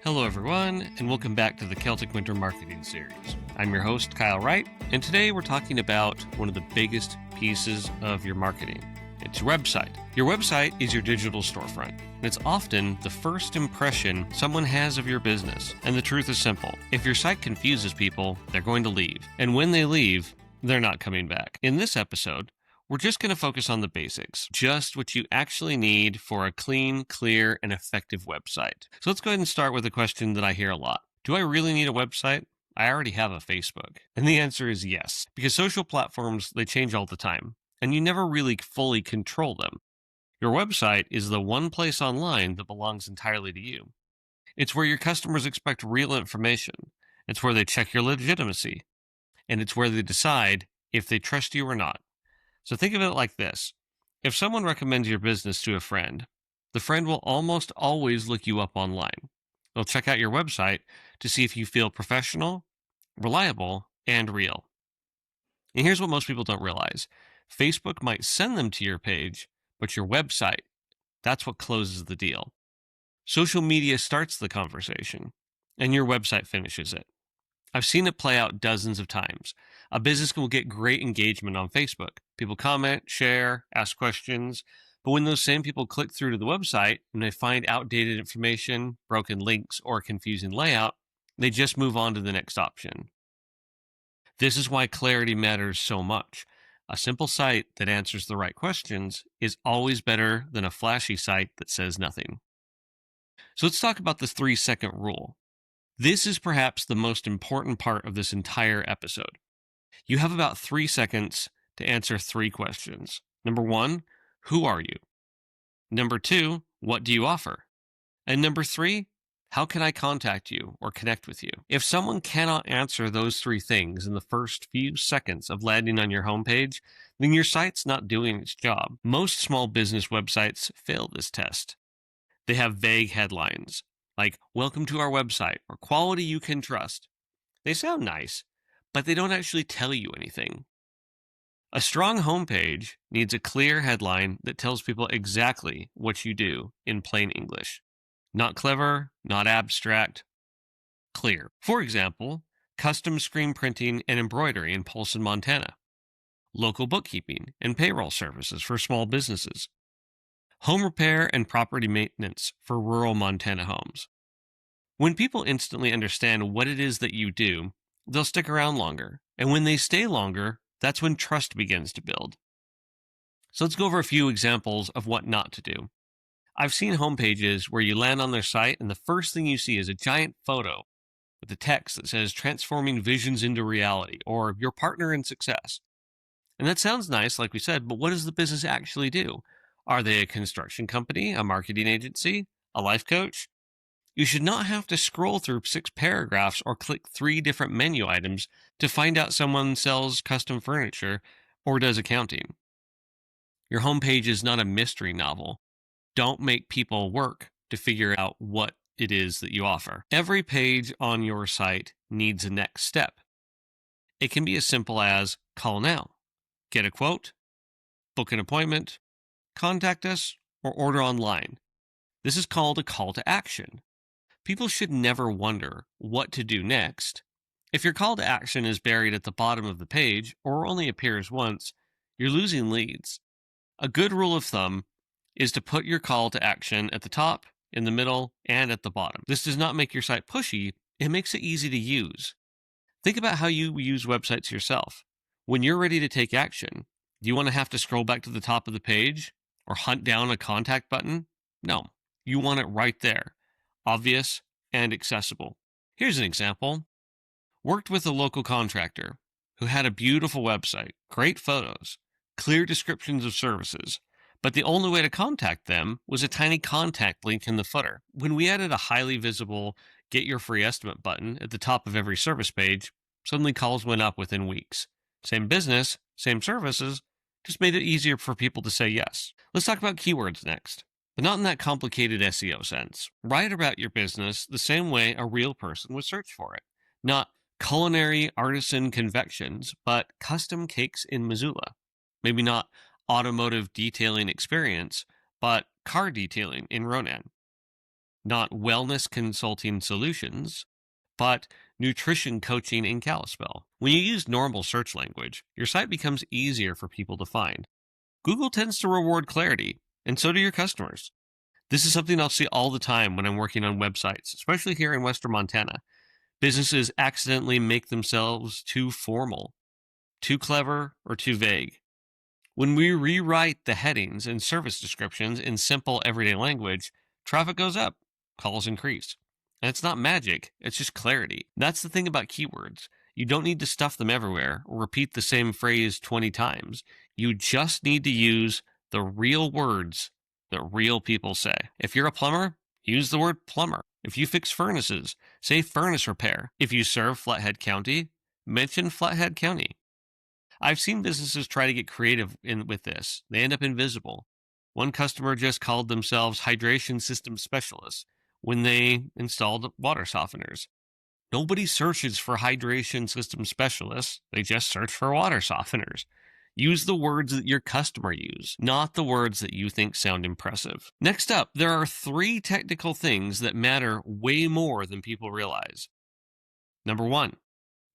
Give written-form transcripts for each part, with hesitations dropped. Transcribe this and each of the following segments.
Hello, everyone, and welcome back to the Celtic Winter Marketing Series. I'm your host, Kyle Wright, and today we're talking about one of the biggest pieces of your marketing. It's your website. Your website is your digital storefront, and it's often the first impression someone has of your business. And the truth is simple. If your site confuses people, they're going to leave. And when they leave, they're not coming back. In this episode, we're just going to focus on the basics, just what you actually need for a clean, clear, and effective website. So let's go ahead and start with a question that I hear a lot. Do I really need a website? I already have a Facebook. And the answer is yes, because social platforms, they change all the time, and you never really fully control them. Your website is the one place online that belongs entirely to you. It's where your customers expect real information. It's where they check your legitimacy. And it's where they decide if they trust you or not. So think of it like this. If someone recommends your business to a friend, the friend will almost always look you up online. They'll check out your website to see if you feel professional, reliable, and real. And here's what most people don't realize. Facebook might send them to your page, but your website, that's what closes the deal. Social media starts the conversation, and your website finishes it. I've seen it play out dozens of times. A business will get great engagement on Facebook. People comment, share, ask questions. But when those same people click through to the website and they find outdated information, broken links, or confusing layout, they just move on to the next option. This is why clarity matters so much. A simple site that answers the right questions is always better than a flashy site that says nothing. So let's talk about the 3-second rule. This is perhaps the most important part of this entire episode. You have about 3 seconds to answer 3 questions. Number 1, who are you? Number 2, what do you offer? And number 3, how can I contact you or connect with you? If someone cannot answer those 3 things in the first few seconds of landing on your homepage, then your site's not doing its job. Most small business websites fail this test. They have vague headlines, like, welcome to our website, or quality you can trust. They sound nice, but they don't actually tell you anything. A strong homepage needs a clear headline that tells people exactly what you do in plain English. Not clever, not abstract, clear. For example, custom screen printing and embroidery in Polson, Montana. Local bookkeeping and payroll services for small businesses. Home repair and property maintenance for rural Montana homes. When people instantly understand what it is that you do, they'll stick around longer. And when they stay longer, that's when trust begins to build. So let's go over a few examples of what not to do. I've seen homepages where you land on their site and the first thing you see is a giant photo with a text that says transforming visions into reality or your partner in success. And that sounds nice, like we said, but what does the business actually do? Are they a construction company, a marketing agency, a life coach? You should not have to scroll through 6 paragraphs or click 3 different menu items to find out someone sells custom furniture or does accounting. Your homepage is not a mystery novel. Don't make people work to figure out what it is that you offer. Every page on your site needs a next step. It can be as simple as call now, get a quote, book an appointment, contact us, or order online. This is called a call to action. People should never wonder what to do next. If your call to action is buried at the bottom of the page or only appears once, you're losing leads. A good rule of thumb is to put your call to action at the top, in the middle, and at the bottom. This does not make your site pushy, it makes it easy to use. Think about how you use websites yourself. When you're ready to take action, do you want to have to scroll back to the top of the page or hunt down a contact button? No, you want it right there. Obvious and accessible. Here's an example. Worked with a local contractor who had a beautiful website, great photos, clear descriptions of services, but the only way to contact them was a tiny contact link in the footer. When we added a highly visible Get Your Free Estimate button at the top of every service page, suddenly calls went up within weeks. Same business, same services, just made it easier for people to say yes. Let's talk about keywords next. But not in that complicated SEO sense. Write about your business the same way a real person would search for it. Not culinary artisan confections, but custom cakes in Missoula. Maybe not automotive detailing experience, but car detailing in Ronan. not wellness consulting solutions, but nutrition coaching in Kalispell. When you use normal search language, your site becomes easier for people to find. Google tends to reward clarity, and so do your customers. This is something I'll see all the time when I'm working on websites, especially here in Western Montana. Businesses accidentally make themselves too formal, too clever, or too vague. When we rewrite the headings and service descriptions in simple everyday language, traffic goes up, calls increase. And it's not magic, it's just clarity. That's the thing about keywords. You don't need to stuff them everywhere or repeat the same phrase 20 times. You just need to use the real words that real people say. If you're a plumber, use the word plumber. If you fix furnaces, say furnace repair. If you serve Flathead County, mention Flathead County. I've seen businesses try to get creative with this. They end up invisible. One customer just called themselves hydration system specialists when they installed water softeners. Nobody searches for hydration system specialists. They just search for water softeners. Use the words that your customer use, not the words that you think sound impressive. Next up, there are 3 technical things that matter way more than people realize. Number 1,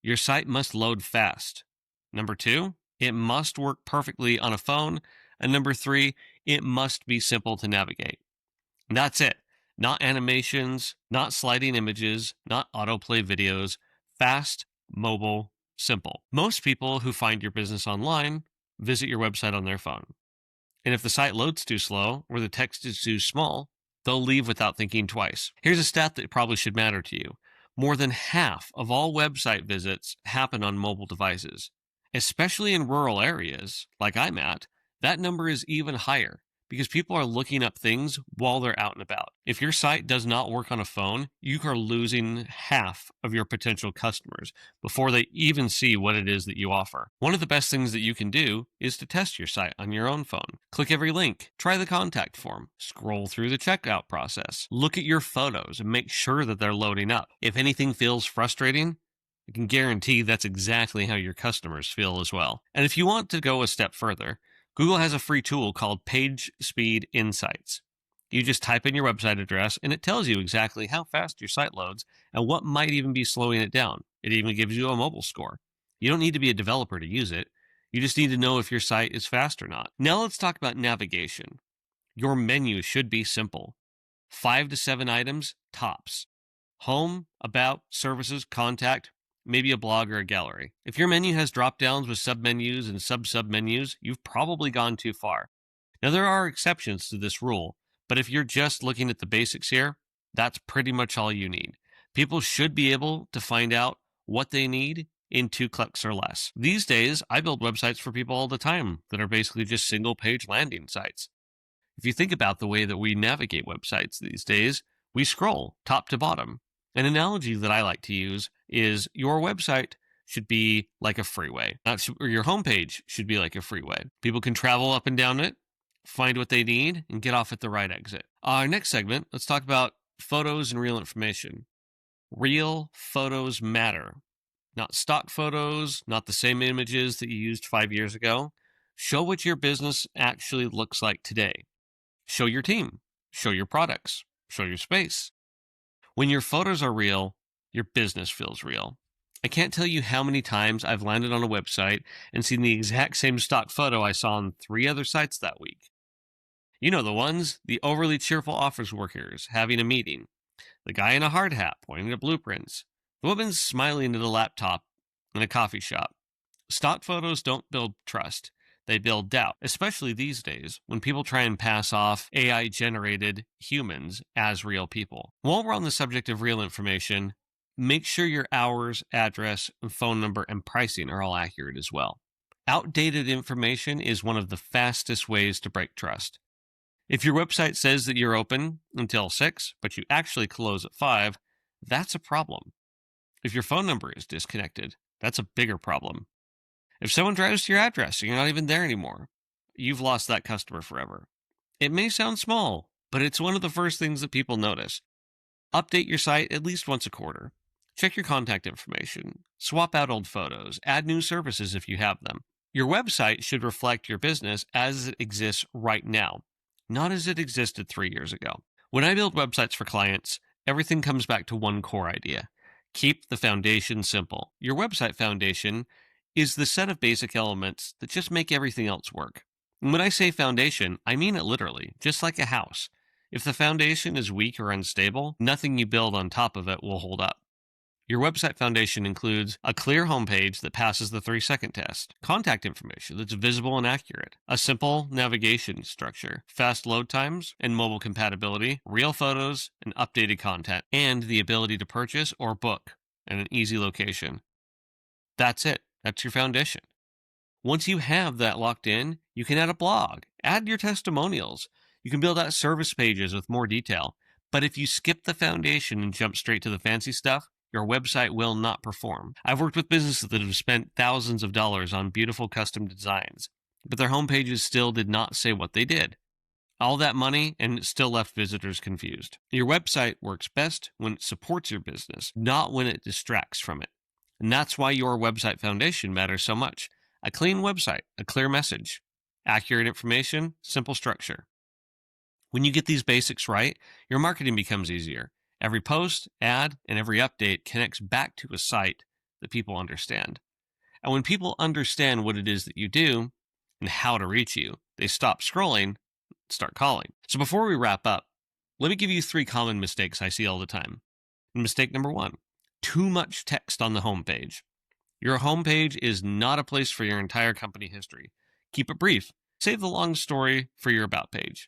your site must load fast. Number 2, it must work perfectly on a phone. And number 3, it must be simple to navigate. And that's it. Not animations, not sliding images, not autoplay videos. Fast, mobile, simple. Most people who find your business online visit your website on their phone. And if the site loads too slow or the text is too small, they'll leave without thinking twice. Here's a stat that probably should matter to you. More than half of all website visits happen on mobile devices. Especially in rural areas, like I'm at, that number is even higher because people are looking up things while they're out and about. If your site does not work on a phone, you are losing half of your potential customers before they even see what it is that you offer. One of the best things that you can do is to test your site on your own phone. Click every link, try the contact form, scroll through the checkout process, look at your photos and make sure that they're loading up. If anything feels frustrating, I can guarantee that's exactly how your customers feel as well. And if you want to go a step further, Google has a free tool called Page Speed Insights. You just type in your website address and it tells you exactly how fast your site loads and what might even be slowing it down. It even gives you a mobile score. You don't need to be a developer to use it. You just need to know if your site is fast or not. Now let's talk about navigation. Your menu should be simple. 5 to 7 items, tops. Home, about, services, contact, maybe a blog or a gallery. If your menu has drop-downs with submenus and sub-submenus, you've probably gone too far. Now, there are exceptions to this rule, but if you're just looking at the basics here, that's pretty much all you need. People should be able to find out what they need in 2 clicks or less. These days, I build websites for people all the time that are basically just single-page landing sites. If you think about the way that we navigate websites these days, we scroll top to bottom. An analogy that I like to use is your website should be like a freeway. Or your homepage should be like a freeway. People can travel up and down it, find what they need, and get off at the right exit. Our next segment, let's talk about photos and real information. Real photos matter. Not stock photos, not the same images that you used 5 years ago. Show what your business actually looks like today. Show your team. Show your products. Show your space. When your photos are real, your business feels real. I can't tell you how many times I've landed on a website and seen the exact same stock photo I saw on 3 other sites that week. You know the ones, the overly cheerful office workers having a meeting, the guy in a hard hat pointing at blueprints, the woman smiling at a laptop in a coffee shop. Stock photos don't build trust. They build doubt, especially these days when people try and pass off AI-generated humans as real people. While we're on the subject of real information, make sure your hours, address, phone number, and pricing are all accurate as well. Outdated information is one of the fastest ways to break trust. If your website says that you're open until 6, but you actually close at 5, that's a problem. If your phone number is disconnected, that's a bigger problem. If someone drives to your address and you're not even there anymore, you've lost that customer forever. It may sound small, but it's one of the first things that people notice. Update your site at least once a quarter. Check your contact information. Swap out old photos. Add new services if you have them. Your website should reflect your business as it exists right now, not as it existed 3 years ago. When I build websites for clients, everything comes back to one core idea. Keep the foundation simple. Your website foundation is the set of basic elements that just make everything else work. And when I say foundation, I mean it literally, just like a house. If the foundation is weak or unstable, nothing you build on top of it will hold up. Your website foundation includes a clear homepage that passes the 3-second test, contact information that's visible and accurate, a simple navigation structure, fast load times and mobile compatibility, real photos and updated content, and the ability to purchase or book at an easy location. That's it. That's your foundation. Once you have that locked in, you can add a blog, add your testimonials. You can build out service pages with more detail. But if you skip the foundation and jump straight to the fancy stuff, your website will not perform. I've worked with businesses that have spent thousands of dollars on beautiful custom designs, but their homepages still did not say what they did. All that money, and it still left visitors confused. Your website works best when it supports your business, not when it distracts from it. And that's why your website foundation matters so much. A clean website, a clear message, accurate information, simple structure. When you get these basics right, your marketing becomes easier. Every post, ad, and every update connects back to a site that people understand. And when people understand what it is that you do and how to reach you, they stop scrolling and start calling. So before we wrap up, let me give you 3 common mistakes I see all the time. Mistake number 1, too much text on the homepage. Your homepage is not a place for your entire company history. Keep it brief. Save the long story for your about page.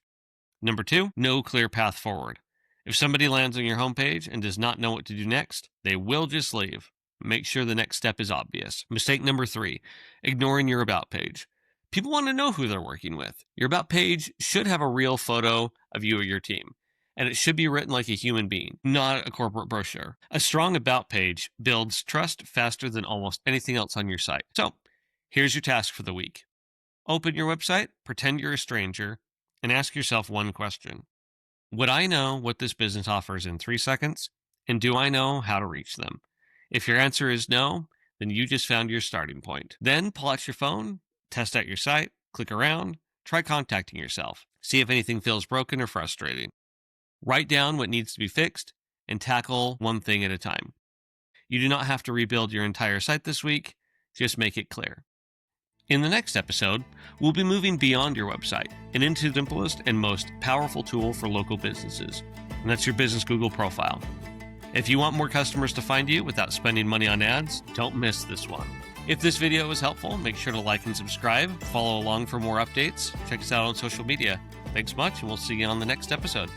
Number 2, no clear path forward. If somebody lands on your homepage and does not know what to do next, they will just leave. Make sure the next step is obvious. Mistake number 3, ignoring your about page. People want to know who they're working with. Your about page should have a real photo of you or your team, and it should be written like a human being, not a corporate brochure. A strong about page builds trust faster than almost anything else on your site. So, here's your task for the week. Open your website, pretend you're a stranger, and ask yourself one question. Would I know what this business offers in 3 seconds? And do I know how to reach them? If your answer is no, then you just found your starting point. Then pull out your phone, test out your site, click around, try contacting yourself. See if anything feels broken or frustrating. Write down what needs to be fixed and tackle one thing at a time. You do not have to rebuild your entire site this week, just make it clear. In the next episode, we'll be moving beyond your website and into the simplest and most powerful tool for local businesses, and that's your business Google profile. If you want more customers to find you without spending money on ads, don't miss this one. If this video was helpful, make sure to like and subscribe, follow along for more updates, check us out on social media. Thanks much, and we'll see you on the next episode.